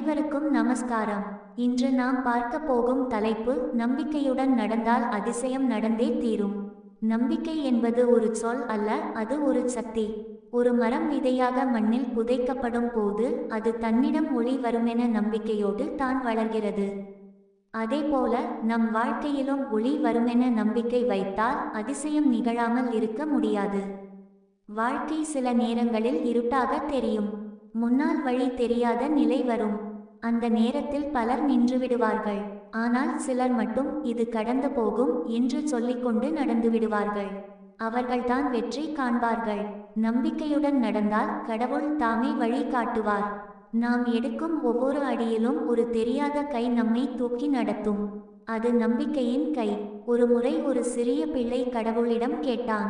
அனைவருக்கும் நமஸ்காரம். இன்று நாம் பார்க்க போகும் தலைப்பு, நம்பிக்கையுடன் நடந்தால் அதிசயம் நடந்தே தீரும். நம்பிக்கை என்பது ஒரு சொல் அல்ல, அது ஒரு சக்தி. ஒரு மரம் விதையாக மண்ணில் புதைக்கப்படும் போது அது தன்னிடம் ஒளி வருமென நம்பிக்கையோடு தான் வளர்கிறது. அதேபோல நம் வாழ்க்கையிலும் ஒளி வருமென நம்பிக்கை வைத்தால் அதிசயம் நிகழாமல் இருக்க முடியாது. வாழ்க்கை சில நேரங்களில் இருட்டாக தெரியும். முன்னால் வழி தெரியாத நிலை வரும். அந்த நேரத்தில் பலர் நின்றுவிடுவார்கள். ஆனால் சிலர் மட்டும் இது கடந்து போகும் என்று சொல்லிக்கொண்டு நடந்து விடுவார்கள். அவர்கள்தான் வெற்றி காண்பார்கள். நம்பிக்கையுடன் நடந்தால் கடவுள் தாமே வழி காட்டுவார். நாம் எடுக்கும் ஒவ்வொரு அடியிலும் ஒரு தெரியாத கை நம்மை தூக்கி நடத்தும். அது நம்பிக்கையின் கை. ஒரு முறை ஒரு சிறிய பிள்ளை கடவுளிடம் கேட்டான்,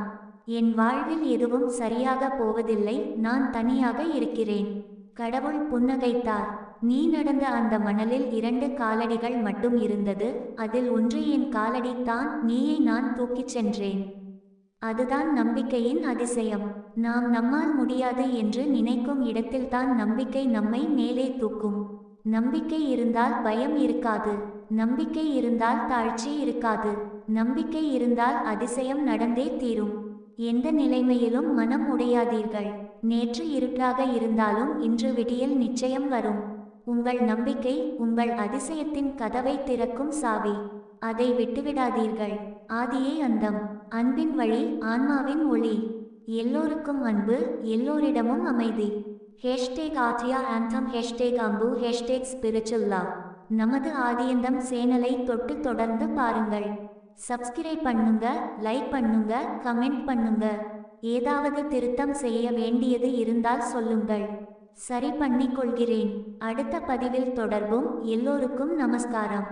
என் வாழ்வில் எதுவும் சரியாக போவதில்லை, நான் தனியாக இருக்கிறேன். கடவுள் புன்னகைத்தார். நீ நடந்த அந்த மணலில் 2 காலடிகள் மட்டும் இருந்தது. அதில் ஒன்று என் காலடி தான், நீயை நான் தூக்கிச் சென்றேன். அதுதான் நம்பிக்கையின் அதிசயம். நாம் நம்மால் முடியாது என்று நினைக்கும் இடத்தில்தான் நம்பிக்கை நம்மை மேலே தூக்கும். நம்பிக்கை இருந்தால் பயம் இருக்காது. நம்பிக்கை இருந்தால் தாழ்ச்சி இருக்காது. நம்பிக்கை இருந்தால் அதிசயம் நடந்தே தீரும். எந்த நிலைமையிலும் மனம் உடையாதீர்கள். நேற்று இருட்டாக இருந்தாலும் இன்று விடியல் நிச்சயம் வரும். உங்கள் நம்பிக்கை உங்கள் அதிசயத்தின் கதவை திறக்கும் சாவி. அதை விட்டுவிடாதீர்கள். ஆதியே அந்தம். அன்பின் வழி, ஆன்மாவின் ஒளி. எல்லோருக்கும் அன்பு, எல்லோரிடமும் அமைதி. #ஆத்யா ஆந்தம் #அம்பு #ஸ்பிரிச்சுவல். நமது ஆதியந்தம் சேனலை தொட்டு தொடர்ந்து பாருங்கள். சப்ஸ்கிரைப் பண்ணுங்க, லைக் பண்ணுங்க, கமெண்ட் பண்ணுங்க. ஏதாவது திருத்தம் செய்ய வேண்டியது இருந்தால் சொல்லுங்கள். சரி பண்ணிக்கொள்கிறேன். அடுத்த பதிவில் தொடர்போம். எல்லோருக்கும் நமஸ்காரம்.